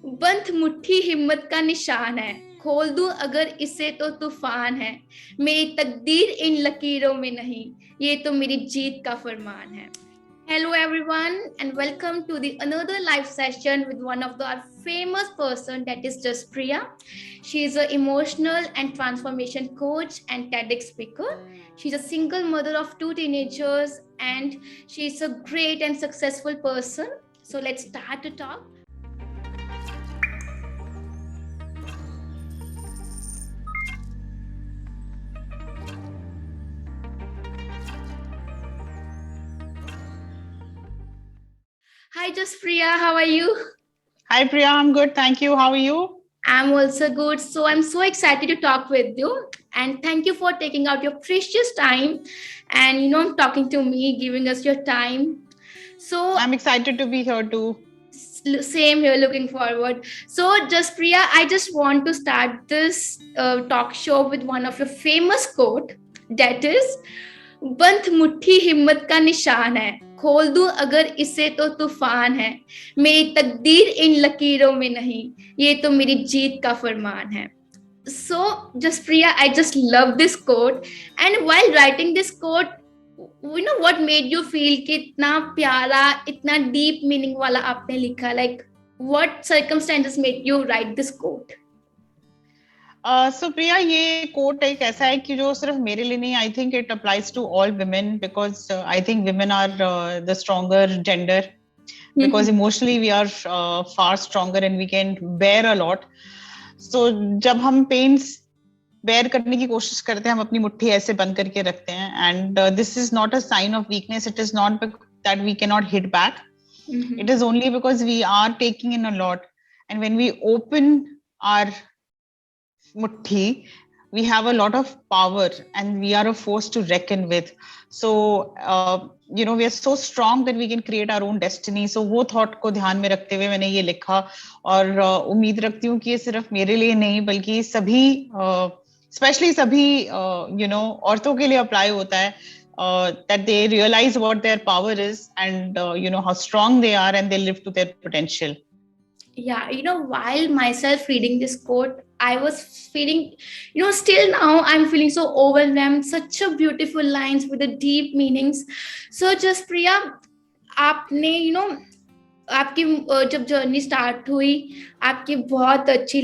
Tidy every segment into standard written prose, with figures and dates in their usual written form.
बंद मुट्ठी हिम्मत का निशान है, खोल दूं अगर इसे तो तूफान है। मेरी तकदीर इन लकीरों में नहीं, ये तो मेरी जीत का फरमान है। Hello everyone and welcome to the another live session with one of our famous person, that is Jaspriya. She is an emotional and transformation coach and TEDx speaker. She's a single mother of 2 teenagers and she's a great and successful person. So let's start to talk. Hi Jaspriya, how are you? Hi Priya, I'm good. Thank you. How are you? I'm also good. So I'm so excited to talk with you. And thank you for taking out your precious time and, talking to me, giving us your time. So I'm excited to be here too. Same here, looking forward. So Jaspriya, I just want to start this talk show with one of your famous quote, that is, बंद मुट्ठी हिम्मत का निशान है, खोल दूं अगर इसे तो तूफान है। मेरी तकदीर इन लकीरों में नहीं, ये तो मेरी जीत का फरमान है. So Jaspriya, I just love this quote, and while writing this quote, what made you feel कि इतना प्यारा, इतना deep meaning वाला आपने लिखा, like what circumstances made you write this quote? So Priya, ये quote एक ऐसा है कि जो सिर्फ मेरे लिए नहीं, I think it applies to all women because I think women are the stronger gender because emotionally we are far stronger and we can bear a lot. So जब हम pains bear करने की कोशिश करते हैं, हम अपनी मुट्ठी ऐसे बंद करके रखते हैं, and this is not a sign of weakness. It is not that we cannot hit back. It is only because we are taking in a lot, and when we open our mutti, we have a lot of power and we are a force to reckon with. So we are so strong that we can create our own destiny. So वो thought को ध्यान में रखते हुए मैंने ये लिखा और उम्मीद रखती हूँ कि ये सिर्फ मेरे लिए नहीं बल्कि सभी especially सभी औरतों के लिए apply होता है, that they realize what their power is and how strong they are and they live to their potential. Yeah, while myself reading this quote, I was feeling, still now I'm feeling so overwhelmed. Such a beautiful lines with the deep meanings. So just Priya, आपने आपकी जब journey start हुई, आपकी बहुत अच्छी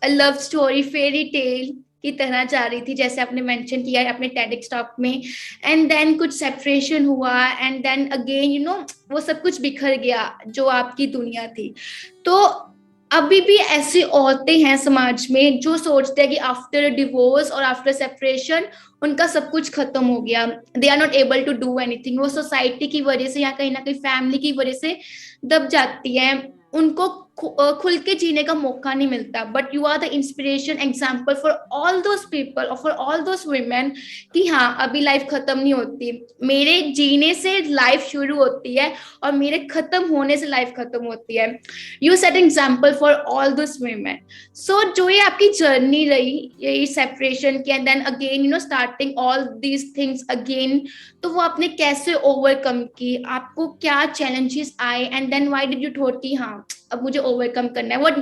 love story fairy tale की तरह जा रही थी, जैसे आपने मेंशन किया अपने TEDx टॉक में. एंड देन कुछ सेपरेशन हुआ एंड देन अगेन वो सब कुछ बिखर गया जो आपकी दुनिया थी. तो अभी भी ऐसी औरतें हैं समाज में जो सोचते हैं कि आफ्टर डिवोर्स और आफ्टर सेपरेशन उनका सब कुछ खत्म हो गया, they are not able to do anything. वो सोसाइटी की वजह से या कहीं ना कहीं फैमिली की वजह से दब जाती है, उनको खुल के जीने का मौका नहीं मिलता. But you are the inspiration example for all those people और फॉर ऑल दोज वुमेन कि हाँ, अभी लाइफ खत्म नहीं होती, मेरे जीने से लाइफ शुरू होती है और मेरे खत्म होने से लाइफ खत्म होती है. You set example for all those women. So जो ये आपकी जर्नी रही, ये सेपरेशन की and then again starting all these things again, तो वो आपने कैसे ओवरकम की, आपको क्या चैलेंजेस आए and then why did you thought कि हाँ अब मुझे ओवरकम करना है? What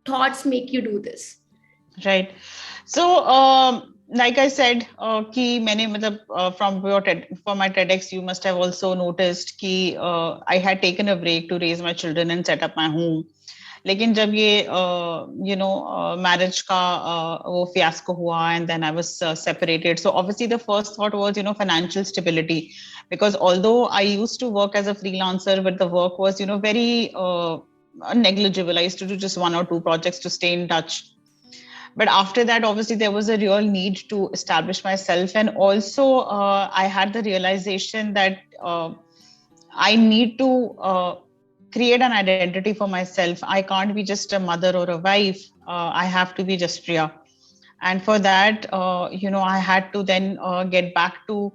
thoughts make you do this? Right. So like I said कि मैंने मतलब from my TEDx you must have also noticed कि I had taken a break to raise my children and set up my home. लेकिन जब ये marriage का वो fiasco हुआ and then I was separated, so obviously the first thought was financial stability, because although I used to work as a freelancer but the work was very negligible. I used to do just 1 or 2 projects to stay in touch. But after that, obviously, there was a real need to establish myself. And also, I had the realization that I need to create an identity for myself. I can't be just a mother or a wife. I have to be Jaspriya. And for that, I had to then get back to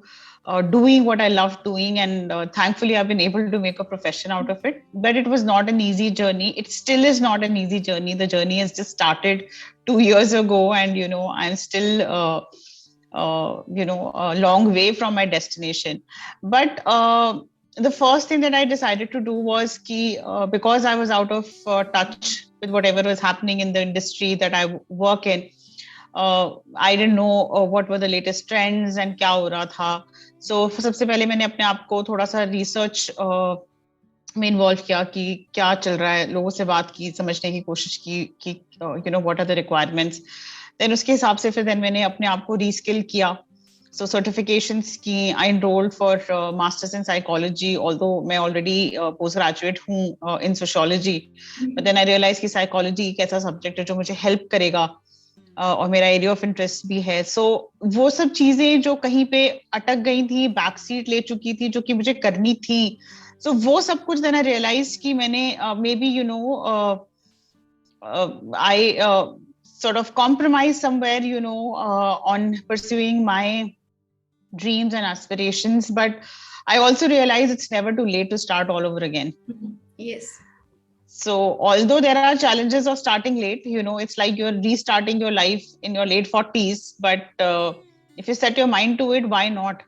doing what I love doing. And thankfully, I've been able to make a profession out of it. But it was not an easy journey. It still is not an easy journey. The journey has just started 2 years ago. And, I'm still, a long way from my destination. But the first thing that I decided to do was because I was out of touch with whatever was happening in the industry that I work in. I didn't know what were the latest trends and क्या हो रहा था. So सबसे पहले मैंने अपने आप को थोड़ा सा research में इन्वॉल्व किया कि क्या चल रहा है, लोगों से बात की, समझने की कोशिश की कि what are the requirements. Then उसके हिसाब से फिर देन मैंने अपने आप को रीस्किल किया. So certifications की I enrolled for masters in psychology, although मैं already postgraduate हूँ in sociology, but then I realized कि psychology एक ऐसा subject है जो मुझे help करेगा और मेरा एरिया ऑफ इंटरेस्ट भी है. सो वो सब चीजें जो कहीं पे अटक गई थी, बैक सीट ले चुकी थी, जो कि मुझे करनी थी, सो वो सब कुछ देन आई रियलाइज कि मैंने maybe I sort of compromise somewhere, on pursuing my dreams and aspirations. But I also realize it's never too late to start all over again. Yes. So although there are challenges of starting late, it's like you're restarting your life in your late 40s. But if you set your mind to it, why not?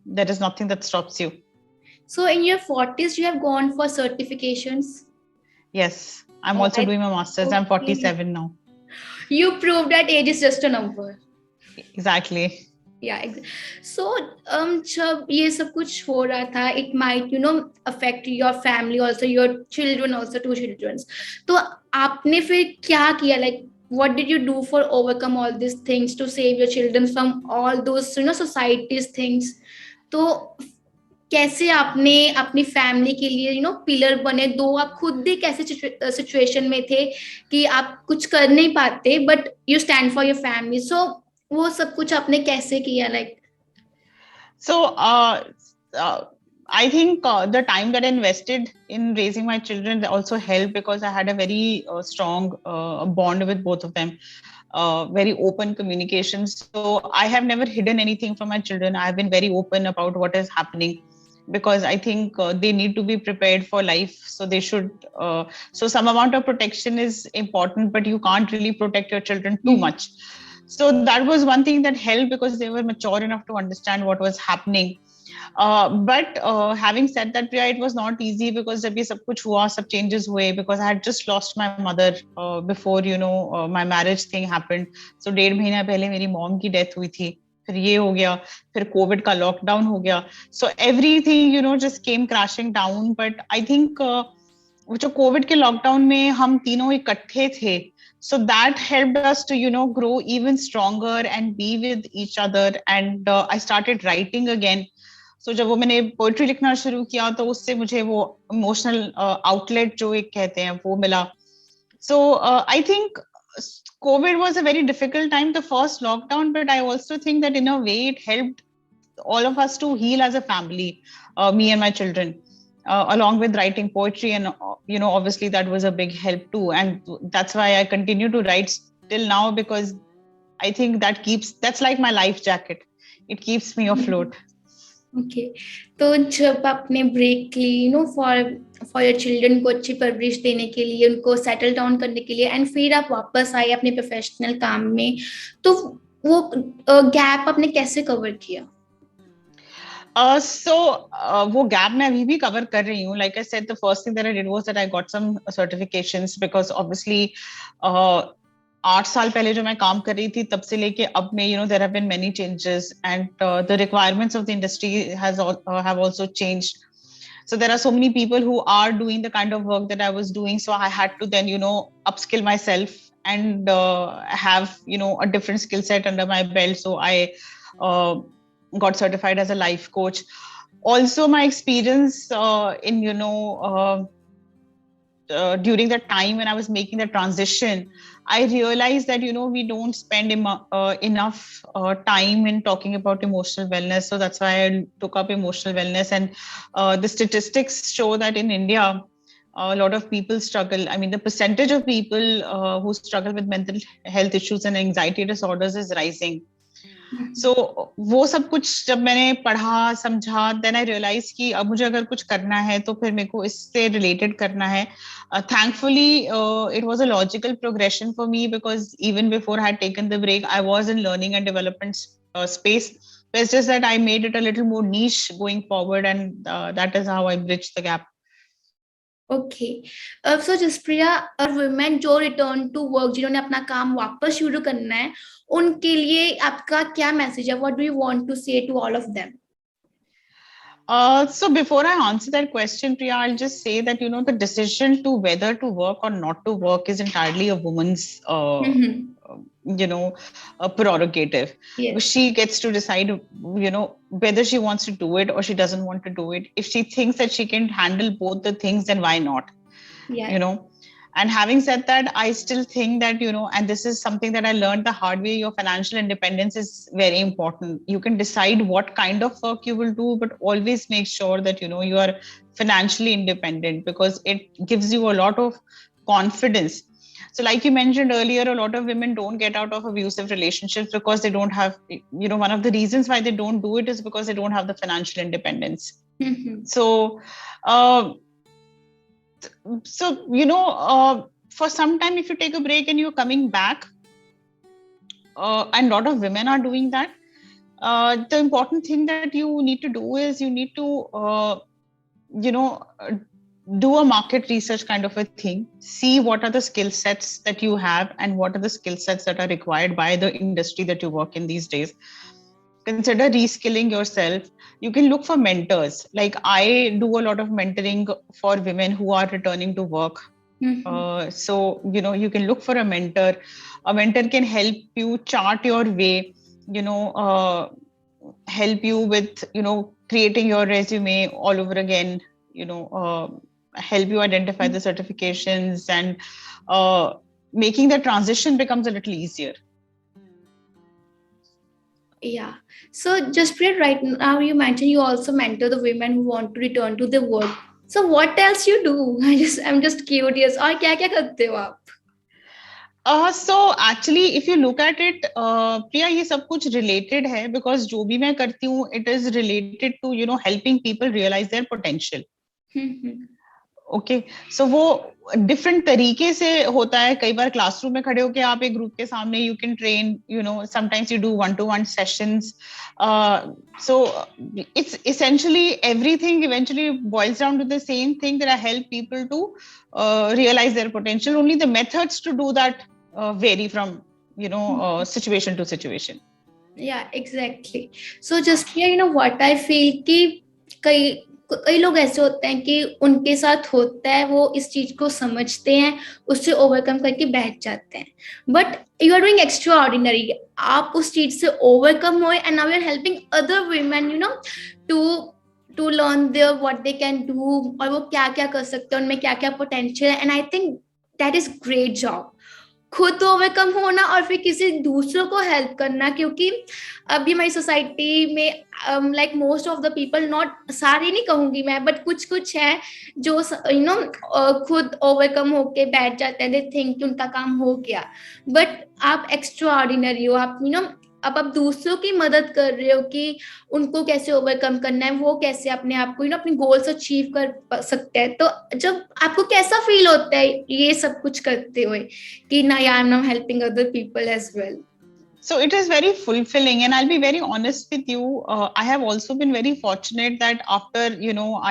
There is nothing that stops you. So in your 40s, you have gone for certifications? Yes, I'm also doing my master's. I'm 47 now. You proved that age is just a number. Exactly. Yeah. So जब ये सब कुछ हो रहा था, it might affect your family also, your children also, 2 children. तो आपने फिर क्या किया, like what did you do for overcome all these things to save your children from all those society's things? तो कैसे आपने अपनी फैमिली के लिए पिलर बने? दो आप खुद भी कैसे सिचुएशन में थे कि आप कुछ कर नहीं पाते, but you stand for your family. So वो सब कुछ आपने कैसे किया, like? So I think the time that I invested in raising my children also helped, because I had a very strong bond with both of them. Very open communication. So I have never hidden anything from my children. I have been very open about what is happening, because I think they need to be prepared for life. So they should, so some amount of protection is important, but you can't really protect your children too much. So that was one thing that helped, because they were mature enough to understand what was happening. But having said that, Priya, it was not easy, because जब ये सब कुछ हुआ, सब changes हुए, because I had just lost my mother before my marriage thing happened. So 1.5 महीना पहले मेरी mom की death हुई थी. फिर ये हो गया, फिर कोविड का लॉकडाउन हो गया. So everything just came crashing down. But I think जो कोविड के लॉकडाउन में हम तीनों इकट्ठे थे, so that helped us to grow even stronger and be with each other. And I started writing again. So जब वो मैंने पोएट्री लिखना शुरू किया, तो उससे मुझे वो इमोशनल आउटलेट जो एक कहते हैं वो मिला. So I think COVID was a very difficult time, the first lockdown, but I also think that in a way it helped all of us to heal as a family, me and my children, along with writing poetry. And obviously that was a big help too, and that's why I continue to write till now, because I think that's like my life jacket. It keeps me afloat. Okay. तो जब आपने break ली for your children को अच्छी परवरिश देने के लिए, उनको सेटल डाउन करने के लिए, एंड फिर आप वापस आए अपने प्रोफेशनल काम में, तो वो गैप आपने कैसे कवर किया? वो गैप मैं अभी भी कवर कर रही हूँ. Like I said, the first thing that I did was that I got some certifications, because obviously 8 साल पहले जो मैं काम कर रही थी, तब से लेके अब में there have been many changes, and the requirements of the industry have also changed. So there are so many people who are doing the kind of work that I was doing. So I had to then upskill myself and have a different skill set under my belt. So I got certified as a life coach. Also, my experience in during the time when I was making the transition, I realized that we don't spend enough time in talking about emotional wellness. So that's why I took up emotional wellness. And the statistics show that in India, a lot of people struggle. I mean, the percentage of people who struggle with mental health issues and anxiety disorders is rising. So वो सब कुछ जब मैंने पढ़ा समझा, then I realized कि अब मुझे अगर कुछ करना है तो फिर मेरे को इससे related करना है. Thankfully, it was a logical progression for me, because even before I had taken the break, I was in learning and development space. But it's just that I made it a little more niche going forward, and that is how I bridged the gap. Okay so Jaspriya और women जो return to work जिन्होंने अपना काम वापस शुरू करना है उनके लिए आपका क्या मैसेज है what do you want to say to all of them So before I answer that question, Priya, I'll just say that the decision to whether to work or not to work is entirely a woman's a prerogative. yes She gets to decide whether she wants to do it or she doesn't want to do it. If she thinks that she can handle both the things, then why not? yeah And having said that, I still think that and this is something that I learned the hard way, your financial independence is very important. You can decide what kind of work you will do, but always make sure that you are financially independent, because it gives you a lot of confidence. So like you mentioned earlier, a lot of women don't get out of abusive relationships because they don't have, one of the reasons why they don't do it is because they don't have the financial independence. So for some time, if you take a break and you're coming back, and a lot of women are doing that, the important thing that you need to do is you need to do a market research kind of a thing, see what are the skill sets that you have and what are the skill sets that are required by the industry that you work in these days. Consider reskilling yourself. You can look for mentors. Like I do a lot of mentoring for women who are returning to work. So you can look for a mentor. A mentor can help you chart your way, help you with creating your resume all over again, help you identify the certifications, and making the transition becomes a little easier. Yeah. So Jaspriya, right now you mentioned you also mentor the women who want to return to the work. So what else you do? I'm just curious. और क्या क्या करते हो आप? So actually, if you look at it, Priya, ये सब कुछ related है, because जो भी मैं करती हूँ, it is related to helping people realize their potential. Okay so वो डिफरेंट तरीके से होता है. कई बार क्लासरूम में खड़े होके आप एक ग्रुप के सामने you can train, sometimes you do 1-to-1 sessions. So it's essentially everything eventually boils down to the same thing, that I help people to realize their potential. Only the methods to do that vary from situation to situation. Yeah, exactly. So just here, what I feel कि कई लोग ऐसे होते हैं कि उनके साथ होता है, वो इस चीज को समझते हैं, उससे ओवरकम करके बैठ जाते हैं, but you are doing extraordinary. आप उस चीज से ओवरकम हुए and now you are helping other women to learn their what they can do, और वो क्या क्या कर सकते हैं, उनमें क्या क्या पोटेंशियल है. And I think that is great job. खुद ओवरकम होना और फिर किसी दूसरों को हेल्प करना, क्योंकि अभी हमारी सोसाइटी में like most of the people, not सारे नहीं कहूंगी मैं, बट कुछ है जो खुद ओवरकम होके बैठ जाते हैं. दे थिंक कि उनका काम हो गया, बट आप एक्स्ट्रा ऑर्डिनरी हो. आप अब आप दूसरों की मदद कर रहे हो कि उनको कैसे ओवरकम करना है, वो कैसे अपने आप को अपने गोल्स अचीव कर सकते हैं. तो जब आपको कैसा फील होता है ये सब कुछ करते हुए कि ना I am now helping other people as well? So it is very fulfilling, and I'll be very honest with you. I have also been very fortunate that after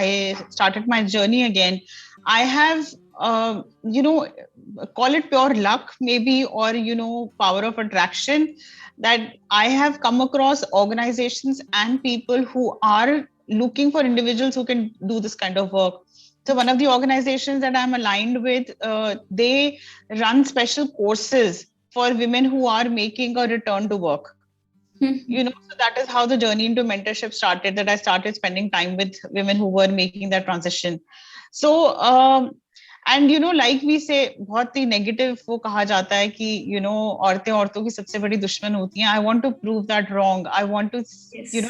I started my journey again, I have call it pure luck maybe, or power of attraction, that I have come across organizations and people who are looking for individuals who can do this kind of work. So one of the organizations that I'm aligned with, they run special courses for women who are making a return to work. So that is how the journey into mentorship started, that I started spending time with women who were making that transition. So and like we say, बहुत ही negative वो कहा जाता है कि औरतें औरतों की सबसे बड़ी दुश्मन होती हैं. I want to prove that wrong. I want to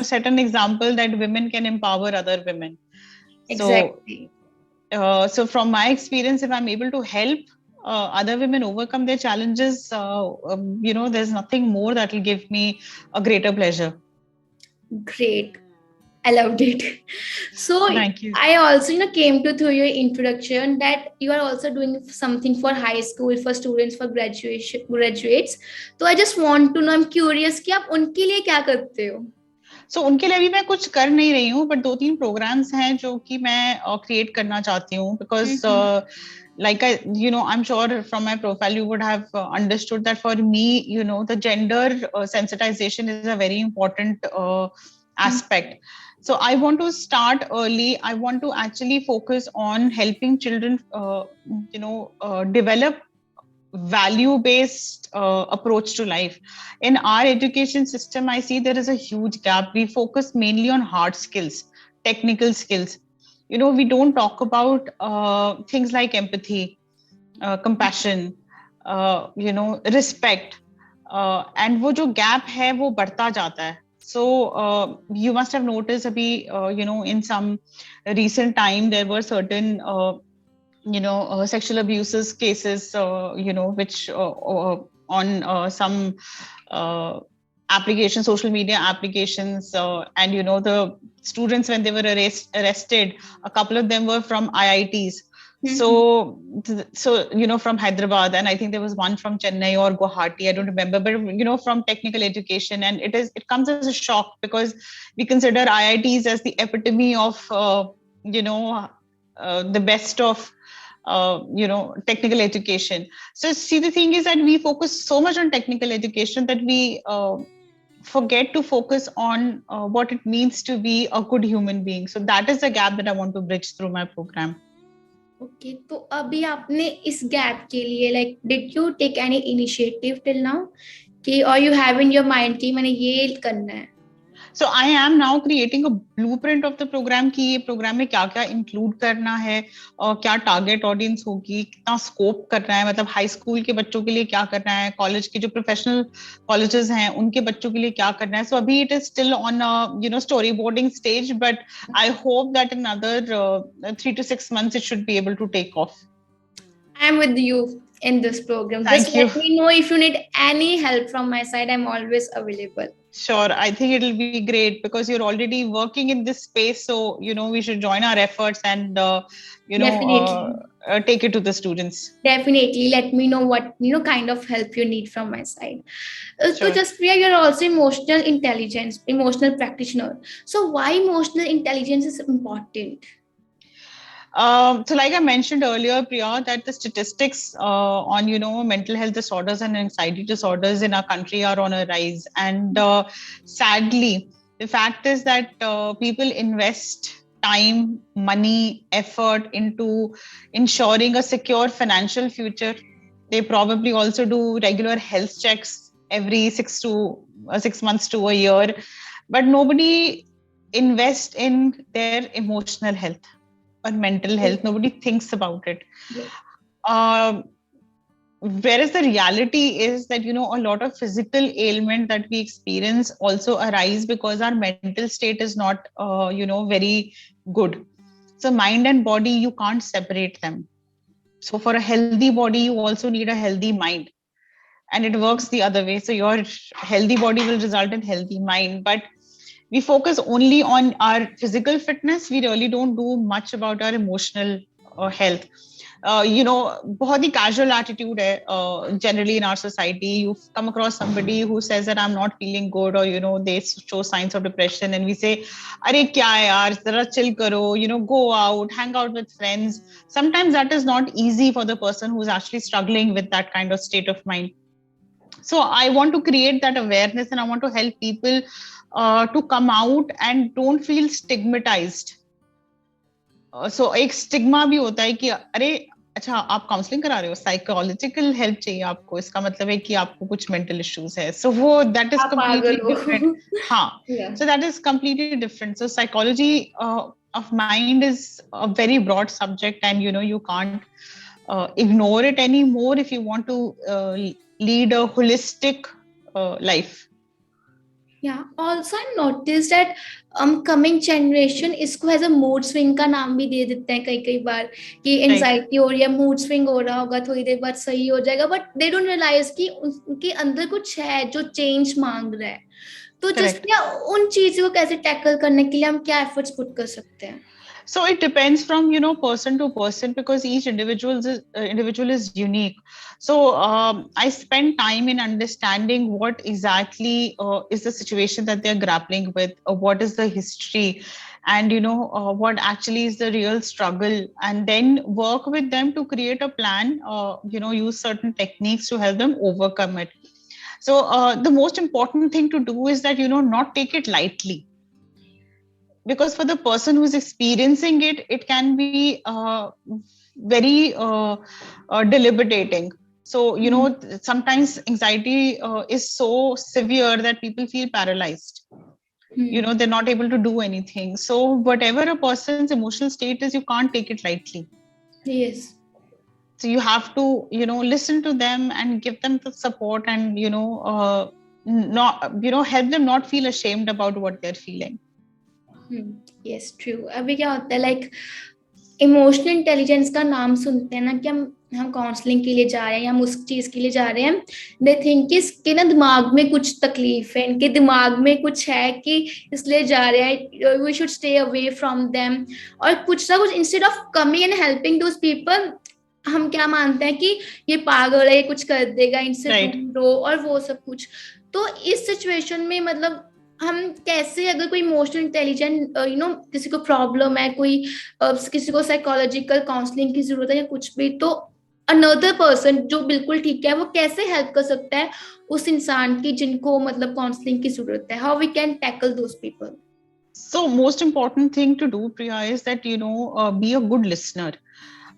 set an example that women can empower other women. Exactly. So from my experience, if I'm able to help other women overcome their challenges, there's nothing more that will give me a greater pleasure. Great. I loved it. So thank you. I also came to through your introduction that you are also doing something for high school, for students, for graduates. So I just want to know, I'm curious कि आप उनके लिए क्या करते हो? सो उनके लिए अभी मैं कुछ कर नहीं रही हूँ, बट 2-3 प्रोग्राम्स हैं जो कि मैं क्रिएट करना चाहती हूँ, because like I'm sure from my profile you would have understood that for me, the gender sensitization is a very important aspect. So I want to start early. I want to actually focus on helping children develop value based approach to life. In our education system, I see there is a huge gap. We focus mainly on hard skills, technical skills. We don't talk about things like empathy, compassion, respect, and वो जो gap है वो बढ़ता जाता है. So you must have noticed abhi, in some recent time there were certain sexual abuses cases, which on some applications, social media applications, and the students, when they were arrested, a couple of them were from IITs. So from Hyderabad, and I think there was one from Chennai or Guwahati, I don't remember, but from technical education, and it comes as a shock because we consider IITs as the epitome of the best of technical education. So see, the thing is that we focus so much on technical education that we forget to focus on what it means to be a good human being. So that is the gap that I want to bridge through my program. Okay, तो अभी आपने इस gap के लिए like did you take any initiative till now कि और you have in your mind कि मैंने ये करना है? So I am now creating a blueprint of the program कि ये प्रोग्राम में क्या क्या इंक्लूड करना है, और क्या टारगेट ऑडियंस होगी, कितना स्कोप करना है, मतलब हाई स्कूल के बच्चों के लिए क्या करना है, कॉलेज के जो प्रोफेशनल कॉलेजेस हैं उनके बच्चों के लिए क्या करना है. सो अभी it is still on story boarding stage, but I hope that in other 3 to 6 months it should be able to take off. I am with you in this program. Thank Just you. let me know if you need any help from my side. I'm always available. Sure, I think it'll be great because you're already working in this space, so we should join our efforts and Definitely. take it to the students. Definitely, let me know what kind of help you need from my side. So Sure. Jaspriya, you're also emotional practitioner. So why emotional intelligence is important? So like I mentioned earlier, Priya, that the statistics on mental health disorders and anxiety disorders in our country are on a rise, and sadly the fact is that people invest time, money, effort into ensuring a secure financial future. They probably also do regular health checks every 6 months to a year, but nobody invests in their emotional health or mental health. Nobody thinks about it. Yes. Whereas the reality is that a lot of physical ailment that we experience also arise because our mental state is not very good. So mind and body, you can't separate them. So for a healthy body, you also need a healthy mind, and it works the other way. So your healthy body will result in healthy mind, but we focus only on our physical fitness. We really don't do much about our emotional health. बहुत ही casual attitude है generally in our society. You've come across somebody who says that I'm not feeling good, or they show signs of depression, and we say, अरे क्या है यार, जरा chill करो, go out, hang out with friends. Sometimes that is not easy for the person who's actually struggling with that kind of state of mind. So I want to create that awareness, and I want to help people to come out and don't feel stigmatized. So एक stigma भी होता है कि अरे अच्छा आप counselling करा रहे हो, साइकोलॉजिकल हेल्प चाहिए आपको, इसका मतलब है कि आपको कुछ मेंटल इश्यूज है. सो वो दैट इज कंप्लीटली डिफरेंट. हाँ, so that is completely different. So psychology of mind is a very broad subject, and you can't ignore it anymore if you want to lead a holistic life. Yeah, also I noticed that coming generation इसको as a mood swing का नाम भी दे देते हैं कई बार कि anxiety हो रही है, mood swing हो रहा होगा, थोड़ी देर बाद सही हो जाएगा, but they don't realize कि उनके अंदर कुछ है जो change मांग रहा है. तो जस्ट क्या उन चीजों को कैसे टैकल करने के लिए हम क्या एफर्ट्स पुट कर सकते हैं? So it depends from person to person, because each individual is unique. So I spend time in understanding what exactly is the situation that they're grappling with, what is the history, and what actually is the real struggle, and then work with them to create a plan. Use certain techniques to help them overcome it. So the most important thing to do is that not take it lightly, because for the person who's experiencing it, it can be very debilitating. So sometimes anxiety is so severe that people feel paralyzed. Hmm. They're not able to do anything. So whatever a person's emotional state is, you can't take it lightly. Yes. So you have to listen to them and give them the support, and not help them not feel ashamed about what they're feeling. Yes true. अभी क्या होता है like emotional intelligence का नाम सुनते हैं ना कि हम काउंसलिंग के लिए जा रहे हैं या हम उस चीज के लिए जा रहे हैं, दे थिंक कि इसके ना दिमाग में कुछ तकलीफ है, इनके दिमाग में कुछ है कि इसलिए जा रहे हैं, we should stay away from them, और कुछ ना कुछ instead of coming and helping those people हम क्या मानते हैं कि ये पागल है, ये कुछ कर देगा, इनसे Right. दूर रहो और वो सब कुछ. तो इस सिचुएशन में मतलब हम कैसे, अगर कोई इमोशनल इंटेलिजेंट किसी को प्रॉब्लम है, कोई किसी को साइकोलॉजिकल काउंसलिंग की जरूरत है या कुछ भी, तो अनदर पर्सन जो बिल्कुल ठीक है वो कैसे हेल्प कर सकता है उस इंसान की जिनको मतलब काउंसलिंग की जरूरत है, how we can tackle those people. So most important thing to do, Priya, is that be a good listener.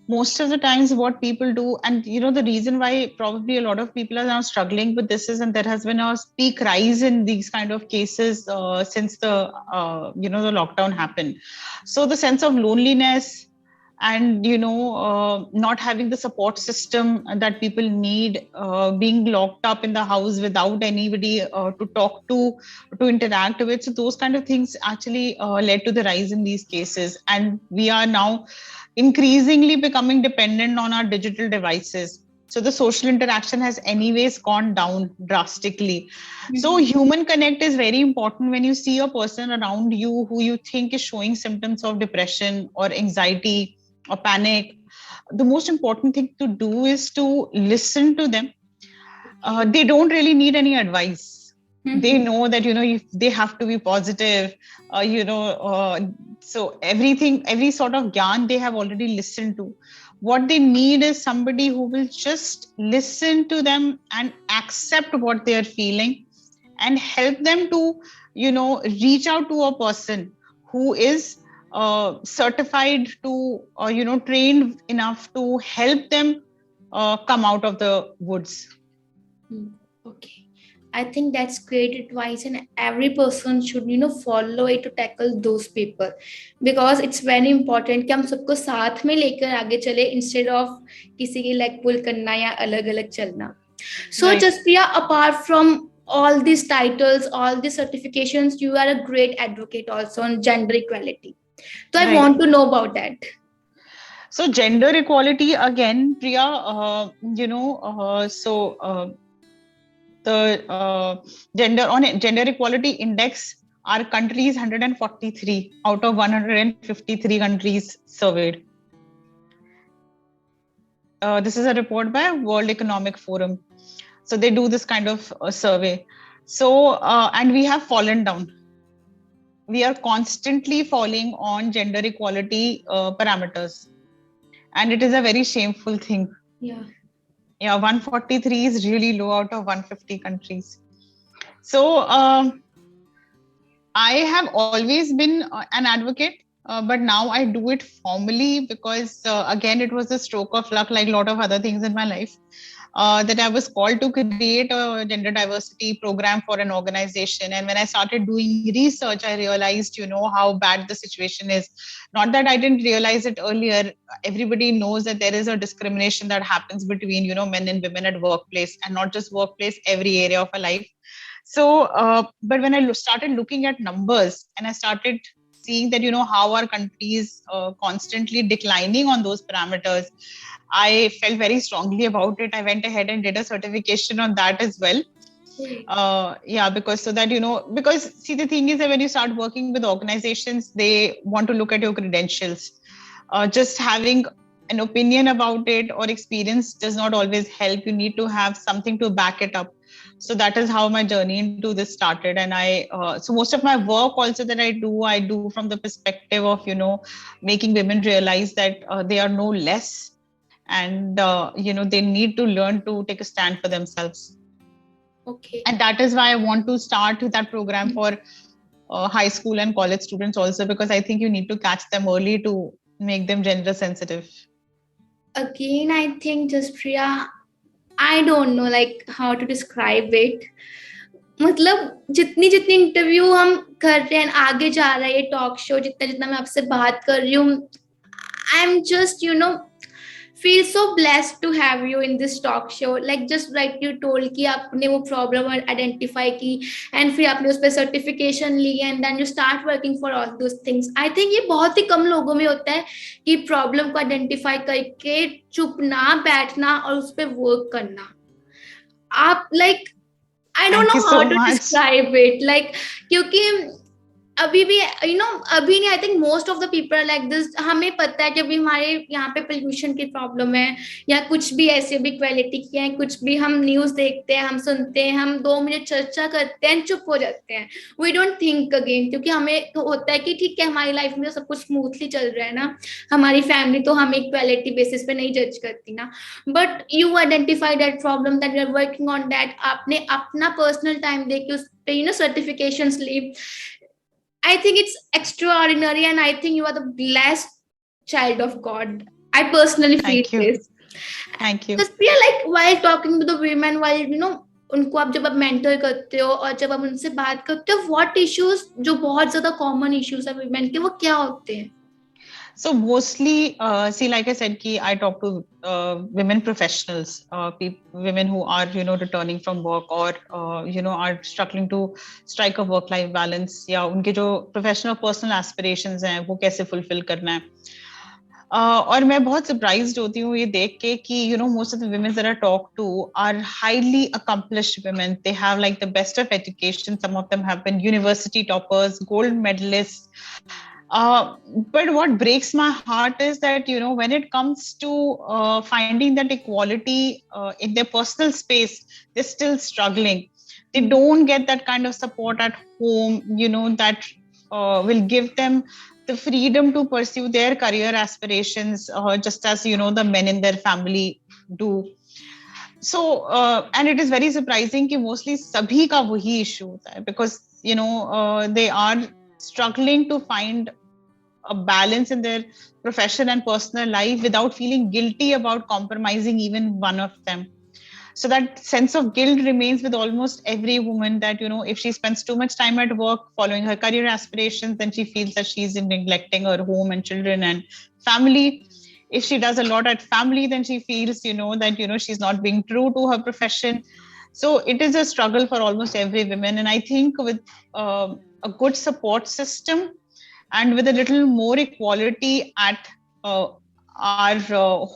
Most of the times what people do, and the reason why probably a lot of people are now struggling with this is, and there has been a peak rise in these kind of cases since the the lockdown happened. So the sense of loneliness, and not having the support system that people need, being locked up in the house without anybody to talk to interact with, so those kind of things actually led to the rise in these cases. And we are now increasingly becoming dependent on our digital devices, so the social interaction has anyways gone down drastically. So human connect is very important. When you see a person around you who you think is showing symptoms of depression or anxiety or panic, the most important thing to do is to listen to them. They don't really need any advice. They know that they have to be positive. So every sort of gyan they have already listened to. What they need is somebody who will just listen to them and accept what they are feeling, and help them to reach out to a person who is certified to trained enough to help them come out of the woods. Okay, I think that's great advice, and every person should follow it to tackle those people, because it's very important कि हम सबको साथ में लेकर आगे चले instead of किसी की leg pull करना या अलग अलग चलना. So Right. Jaspriya, apart from all these titles, all these certifications, you are a great advocate also on gender equality. So I Right. want to know about that. So gender equality again, Priya, the gender equality index, our country is 143 out of 153 countries surveyed. This is a report by World Economic Forum. So they do this kind of survey. So and we have fallen down. We are constantly falling on gender equality parameters, and it is a very shameful thing. Yeah. 143 is really low out of 150 countries. So I have always been an advocate, but now I do it formally, because again, it was a stroke of luck, like a lot of other things in my life, that I was called to create a gender diversity program for an organization. And when I started doing research, I realized, how bad the situation is. Not that I didn't realize it earlier. Everybody knows that there is a discrimination that happens between, men and women at workplace, and not just workplace, every area of a life. So, but when I started looking at numbers, and I started seeing that, how our country is constantly declining on those parameters, I felt very strongly about it. I went ahead and did a certification on that as well. Okay. Yeah, because so that because see, the thing is that when you start working with organizations, they want to look at your credentials. Just having an opinion about it or experience does not always help. You need to have something to back it up. So that is how my journey into this started. And so most of my work also that I do from the perspective of making women realize that they are no less, and they need to learn to take a stand for themselves. Okay. And that is why I want to start that program for high school and college students also, because I think you need to catch them early to make them gender sensitive. Again, I think, just Priya, I don't know like how to describe it. मतलब जितनी जितनी interview हम कर रहे हैं, आगे जा रहा है ये टॉक शो, जितना जितना मैं आपसे बात कर रही हूँ, I am just feel so blessed to have you in this talk show. Like just like you told कि आपने वो problem identify की, and फिर आपने उस पर certification Lee, and then you start working for all those things. I think ये बहुत ही कम लोगों में होता है कि problem को identify करके चुप ना बैठना और उस पर work करना. आप like I don't Thank you know how so to much. describe it. Like क्योंकि अभी भी अभी नहीं, I think most of the people like this. हमें पता है कि अभी हमारे यहाँ पे पोल्यूशन की प्रॉब्लम है, या कुछ भी ऐसे भी क्वालिटी की है, कुछ भी हम न्यूज देखते हैं, हम सुनते हैं, हम 2 मिनट चर्चा करते हैं, चुप हो जाते हैं. वी डोंट थिंक अगेन, क्योंकि हमें तो होता है कि ठीक है हमारी लाइफ में तो सब कुछ स्मूथली चल रहा है ना, हमारी फैमिली तो हमें इक्वालिटी बेसिस पे नहीं जज करती ना. But you identify that problem, that you are working on that. आपने अपना पर्सनल टाइम दे के उस पे सर्टिफिकेशंस ली. I think it's extraordinary, and I think you are the blessed child of God. I personally feel Thank you. this. Thank you. Because we are like while talking to the women, while उनको आप जब आप mentor करते हो और जब आप उनसे बात करते हो, व्हाट इश्यूज जो बहुत ज्यादा कॉमन इश्यूज है वुमेन के, वो क्या होते हैं? So mostly, see, like I said, I talk to women professionals, women who are, returning from work or, are struggling to strike a work-life balance. या उनके जो professional personal aspirations हैं, वो कैसे fulfill करना है. और मैं बहुत surprised होती हूँ ये देख के कि most of the women that I talk to are highly accomplished women. They have like the best of education. Some of them have been university toppers, gold medalists. But what breaks my heart is that when it comes to finding that equality in their personal space, they're still struggling. They don't get that kind of support at home, that will give them the freedom to pursue their career aspirations, just as the men in their family do. So and it is very surprising कि mostly sabhi ka wahi issue hota hai, because they are struggling to find a balance in their profession and personal life without feeling guilty about compromising even one of them. So that sense of guilt remains with almost every woman, that if she spends too much time at work following her career aspirations, then she feels that she's neglecting her home and children and family. If she does a lot at family, then she feels that she's not being true to her profession. So it is a struggle for almost every woman. And I think with a good support system and with a little more equality at our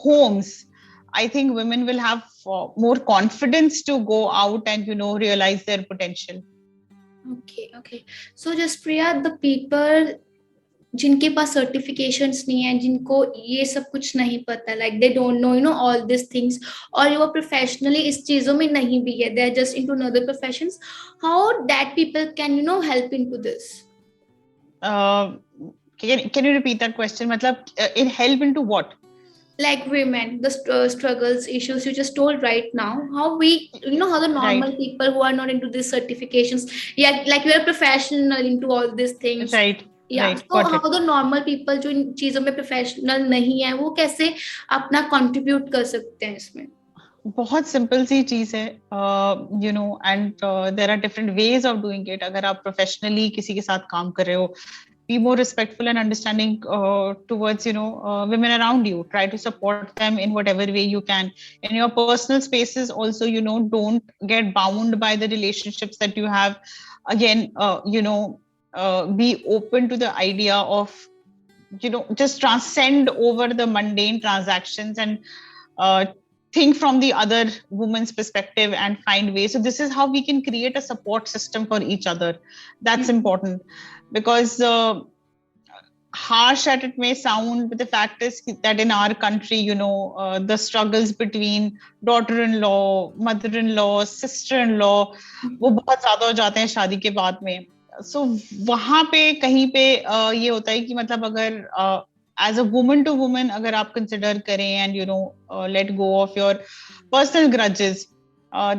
homes, I think women will have more confidence to go out and realize their potential. Okay. So just Priya, the people जिनके पास certifications नहीं है, जिनको ये सब कुछ नहीं पता, like they don't know all this things, और वो प्रोफेशनली इस चीजों में नहीं भी है, they are just into other professions, how that people can help into this? Can you repeat that question? मतलब in help into what? Like women, the struggles, issues you just told right now, how we how the normal people who are not into these certifications, yeah, like we are professional into all these things, right? तो how the normal people जो इन चीजों में professional नहीं है, वो कैसे अपना contribute कर सकते हैं इसमें? बहुत सिंपल सी चीज है, and there are different ways of doing it. अगर आप प्रोफेशनली किसी के साथ काम कर रहे हो, be more respectful and understanding towards women around you. Try to support them in whatever way you can. In your personal spaces also, don't get bound by the relationships that you have. Again, be open to the idea of just transcend over the mundane transactions and think from the other woman's perspective and find ways. So this is how we can create a support system for each other. That's Mhm. important, because harsh as it may sound, but the fact is that in our country, the struggles between daughter-in-law, mother-in-law, sister-in-law, वो बहुत ज्यादा हो जाते हैं शादी के बाद में. So वहां पे कहीं पे ये होता है कि मतलब अगर as a woman to woman अगर आप कंसिडर करें and let go of your personal grudges,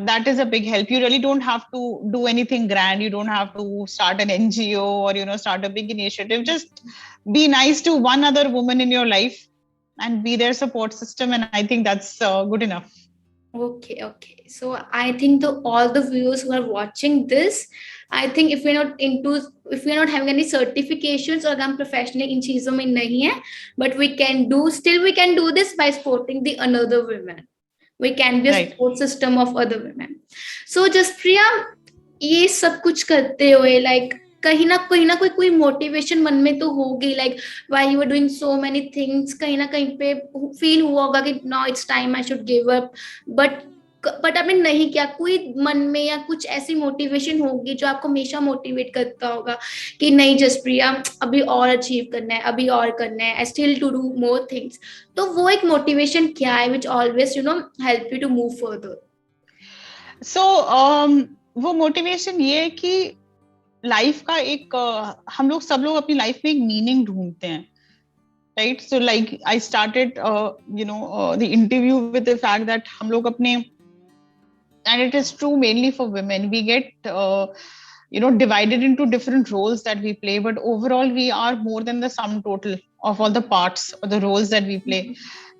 that is a big help. You really don't have to do anything grand. You don't have to start an NGO or start a big initiative. Just be nice to one other woman in your life and be their support system, and I think that's good enough. Okay. So I think all the viewers who are watching this, I think if we're not having any certifications or हम professional in चीजों में नहीं है, but we can do this by supporting the another women. We can be a Right. support system of other women. So Jaspriya, ये सब कुछ करते हुए like कहीं ना कोई मोटिवेशन मन में तो होगी, like while you were doing so many things कहीं ना कहीं पे फील हुआ होगा कि now it's time I should give up, but आपने नहीं किया. कोई मन में या कुछ ऐसी मोटिवेशन होगी जो आपको हमेशा मोटिवेट करता होगा कि नहीं जसप्रिया अभी और अचीव करना है, अभी और करना है, I still to do more things. तो वो एक मोटिवेशन क्या है which always help you to move further? So वो मोटिवेशन ये है कि लाइफ का एक हम लोग सब लोग अपनी लाइफ में एक मीनिंग ढूंढते हैं, right? So like I started the interview with the fact that हम लोग अपने, and it is true mainly for women, we get divided into different roles that we play, but overall we are more than the sum total of all the parts or the roles that we play.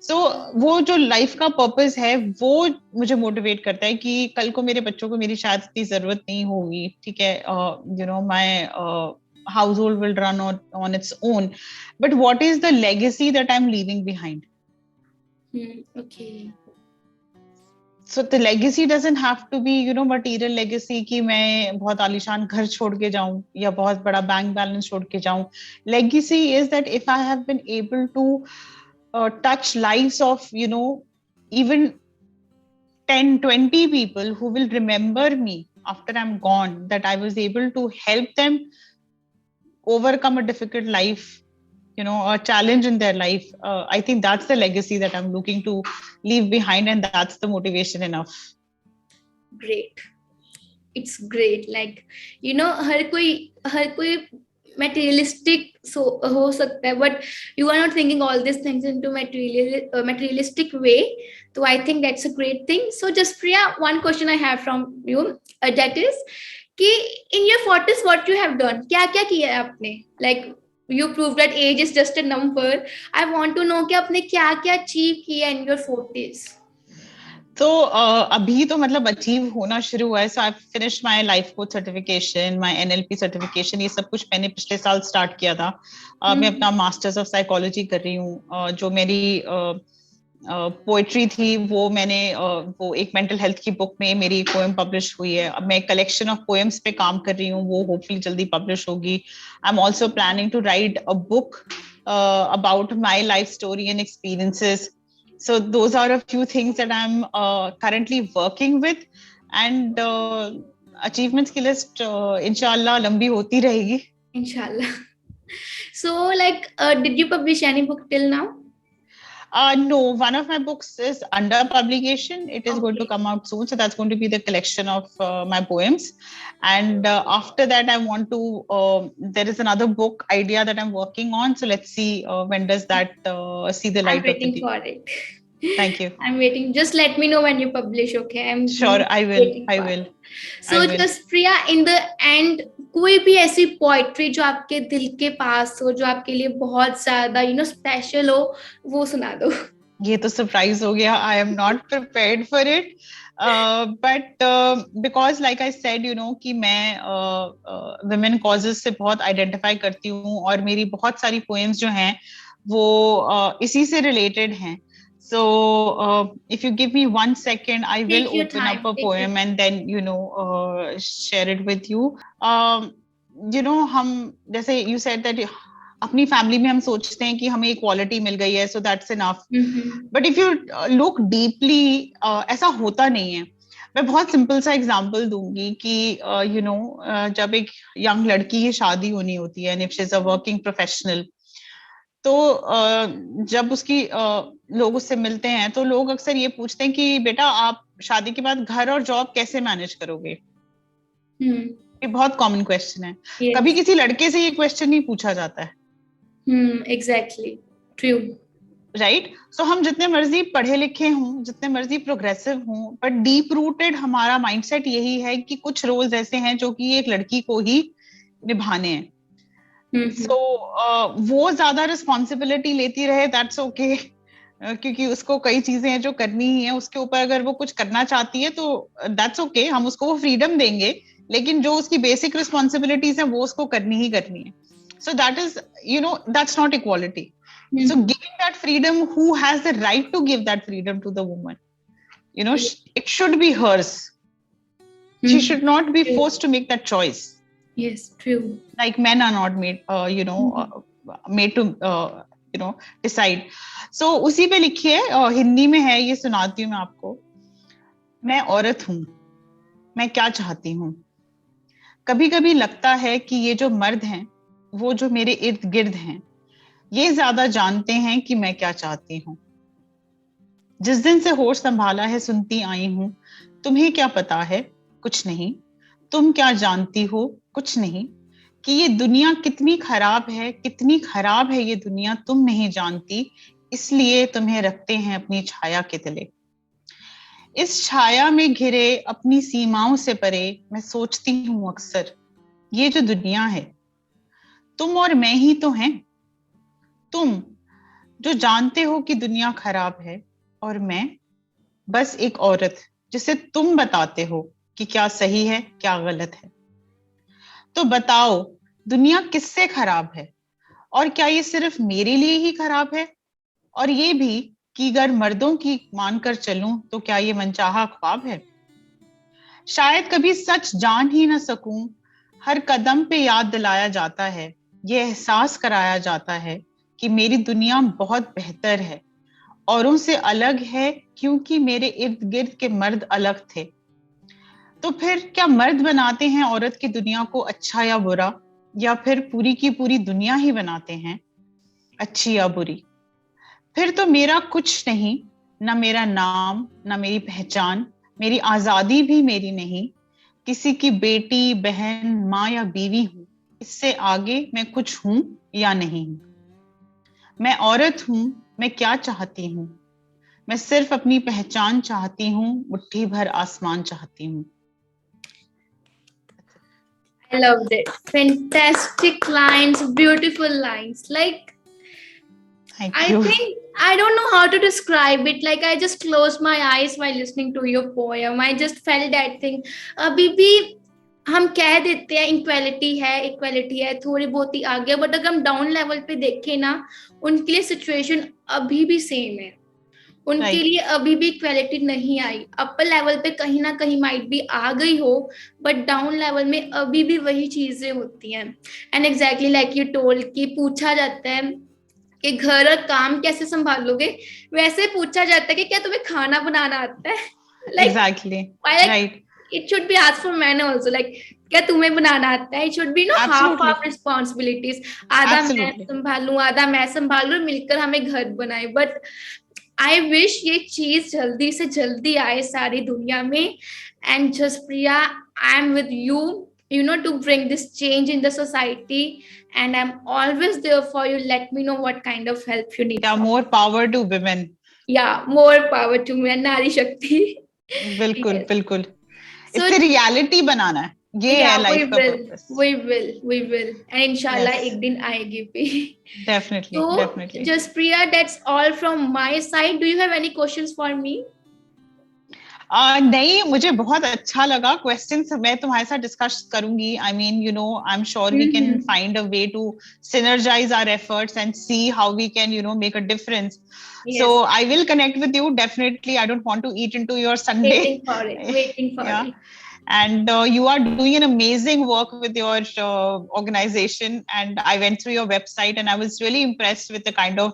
So वो जो life का purpose है वो मुझे motivate करता है कि कल को मेरे बच्चों को मेरी शायद इतनी जरूरत नहीं होगी, ठीक है, my household will run on its own, but what is the legacy that I'm leaving behind? Okay. So the legacy doesn't have to be material legacy कि मैं बहुत आलीशान घर छोड़ के जाऊं या बहुत बड़ा बैंक बैलेंस छोड़ के जाऊं. Legacy is that if I have been able to touch lives of even 10-20 people who will remember me after I'm gone, that I was able to help them overcome a difficult life, a challenge in their life. I think that's the legacy that I'm looking to leave behind, and that's the motivation enough. Great. It's great. Like हर कोई materialistic हो सकता है, but you are not thinking all these things into materialistic way. So I think that's a great thing. So Jaspriya, one question I have from you, that is कि in your 40s what you have done, क्या क्या किया है आपने? Like you proved that age is just a number. I want to know कि आपने क्या क्या achieve किया in your 40s. तो अभी तो मतलब अचीव होना शुरू हुआ है. So I finished my life coach certification, my NLP certification, ये सब कुछ मैंने पिछले साल स्टार्ट किया था. मैं अपना मास्टर्स ऑफ साइकोलॉजी कर रही हूँ. जो मेरी पोएट्री थी वो मैंने वो एक मेंटल हेल्थ की बुक में मेरी एक पोएम पब्लिश हुई है. अब मैं कलेक्शन ऑफ पोएम्स पे काम कर रही हूँ, वो होपफुली जल्दी पब्लिश होगी. I am also planning to write a book about my life story and experiences. So those are a few things that I'm currently working with, and achievements की list inshallah लंबी होती रहेगी. Inshallah. So like did you publish any book till now? No, one of my books is under publication. It is going to come out soon. So that's going to be the collection of my poems. And after that, I want to, there is another book idea that I'm working on. So let's see when does that see the light of the day. I'm waiting for it. Thank you. I'm waiting. Just let me know when you publish, okay? I'm sure. I will. I will. So Jaspriya, in the end, कोई भी ऐसी poetry जो आपके दिल के पास हो, जो आपके लिए बहुत ज्यादा स्पेशल हो, वो सुना दो. ये तो सरप्राइज हो गया. I am not prepared for it. But because like I said, कि मैं women causes से बहुत identify करती हूँ और मेरी बहुत सारी poems जो हैं वो इसी से related हैं. So if you give me 1 second, I will open up a poem and then share it with you. हम जैसे you said that अपनी फैमिली में हम सोचते हैं कि हमें इक्वालिटी मिल गई है, so that's enough. But if you look deeply, ऐसा होता नहीं है। मैं बहुत सिंपल सा एग्जांपल दूंगी कि जब एक यंग लड़की की शादी होनी होती है, and if she is a working professional, तो जब उसकी लोग उससे मिलते हैं तो लोग अक्सर ये पूछते हैं कि बेटा आप शादी के बाद घर और जॉब कैसे मैनेज करोगे। ये बहुत कॉमन क्वेश्चन है। कभी Yes. किसी लड़के से ये क्वेश्चन नहीं पूछा जाता है, Exactly. True. राइट? सो हम जितने मर्जी पढ़े लिखे हों, जितने मर्जी प्रोग्रेसिव हों, बट डीप रूटेड हमारा माइंडसेट यही है कि कुछ रोल्स ऐसे हैं जो कि एक लड़की को ही निभाने हैं। सो वो ज्यादा रिस्पॉन्सिबिलिटी लेती रहे, दैट्स ओके, क्योंकि उसको कई चीजें हैं जो करनी ही है उसके ऊपर। अगर वो कुछ करना चाहती है तो दैट्स ओके, हम उसको वो फ्रीडम देंगे, लेकिन जो उसकी बेसिक रिस्पॉन्सिबिलिटीज हैं वो उसको करनी ही करनी है। सो that is, that's not equality. So giving that freedom, who has the right to give that freedom to the woman? It should be hers. She should not be True. forced to make that choice. Yes, true. Like men are not made, made to, decide. So उसी पे लिखिए, हिंदी में है, ये सुनाती हूँ मैं आपको. मैं औरत हूँ, मैं क्या चाहती हूँ. कभी कभी लगता है कि ये जो मर्द हैं, वो जो मेरे इर्द गिर्द हैं, ये ज्यादा जानते हैं कि मैं क्या चाहती हूँ. जिस दिन से होश संभाला है सुनती आई हूँ, तुम्हें क्या पता है, कुछ नहीं. तुम क्या जानती हो, कुछ नहीं. कि ये दुनिया कितनी खराब है, कितनी खराब है ये दुनिया, तुम नहीं जानती, इसलिए तुम्हें रखते हैं अपनी छाया के तले. इस छाया में घिरे अपनी सीमाओं से परे, मैं सोचती हूँ अक्सर, ये जो दुनिया है, तुम और मैं ही तो हैं. तुम जो जानते हो कि दुनिया खराब है, और मैं बस एक औरत जिसे तुम बताते हो कि क्या सही है, क्या गलत है. तो बताओ, दुनिया किससे खराब है, और क्या ये सिर्फ मेरे लिए ही खराब है, और ये भी कि अगर मर्दों की मानकर चलूं तो क्या ये मनचाहा ख्वाब है. शायद कभी सच जान ही ना सकूं, हर कदम पे याद दिलाया जाता है, ये एहसास कराया जाता है कि मेरी दुनिया बहुत बेहतर है, औरों से अलग है, क्योंकि मेरे इर्द गिर्द के मर्द अलग थे. तो फिर क्या मर्द बनाते हैं औरत की दुनिया को अच्छा या बुरा, या फिर पूरी की पूरी दुनिया ही बनाते हैं अच्छी या बुरी. फिर तो मेरा कुछ नहीं, ना मेरा नाम, ना मेरी पहचान, मेरी आजादी भी मेरी नहीं. किसी की बेटी, बहन, माँ या बीवी हूं, इससे आगे मैं कुछ हूं या नहीं हूं. मैं औरत हूं, मैं क्या चाहती हूँ, मैं सिर्फ अपनी पहचान चाहती हूँ, मुट्ठी भर आसमान चाहती हूँ. I loved it. Fantastic lines, beautiful lines. Like, Thank I you. think I don't know how to describe it. Like, I just closed my eyes while listening to your poem. I just felt that thing. अभी भी हम कह देते हैं equality है, थोड़ी बहुत ही आगे, बट अगर हम डाउन लेवल पे देखें ना, उनके लिए सिचुएशन अभी भी सेम है. उनके लिए अभी भी इक्वालिटी नहीं आई. अपर लेवल पे कहीं ना कहीं माइट भी आ गई हो, बट डाउन लेवल में अभी भी वही चीजें होती हैं. And exactly like you told कि पूछा जाता है कि घर और काम कैसे संभालोगे, वैसे पूछा जाता है कि क्या तुम्हें खाना बनाना आता है. Exactly. Right. It should be asked for men also, like क्या तुम्हें बनाना आता है. It should be half responsibilities. आधा मैं संभालूं, आधा मैं संभालूं, मिलकर हमें घर बनाए. बट आई विश ये चीज जल्दी से जल्दी आए सारी दुनिया में. And Jaspriya, I am with you to bring this change in the society, and I'm always there for you. Let me know what kind of help you need. Yeah, more power to women. Yeah, more power to women. नारी शक्ति. बिल्कुल. Yes. बिल्कुल. So, इससे reality बनाना है, ये है life का purpose. we will and inshallah एक दिन आएगी भी. Definitely. So Definitely. Jaspriya, that's all from my side. Do you have any questions for me? नहीं, मुझे बहुत अच्छा लगा. क्वेश्चंस मैं तुम्हारे साथ डिस्कस करूंगी. I mean I am sure we can find a way to synergize our efforts and see how we can make a difference. Yes. So I will connect with you definitely. I don't want to eat into your Sunday. Waiting for it. Yeah. And you are doing an amazing work with your organization. And I went through your website, and I was really impressed with the kind of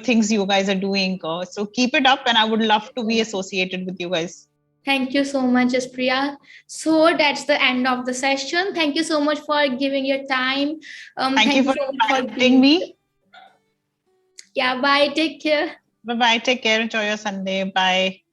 things you guys are doing. So keep it up, and I would love to be associated with you guys. Thank you so much, Jaspriya. So that's the end of the session. Thank you so much for giving your time. Thank you Thank you for so much for inviting being. me. Yeah, bye. Take care. Bye bye. Take care. Enjoy your Sunday. Bye.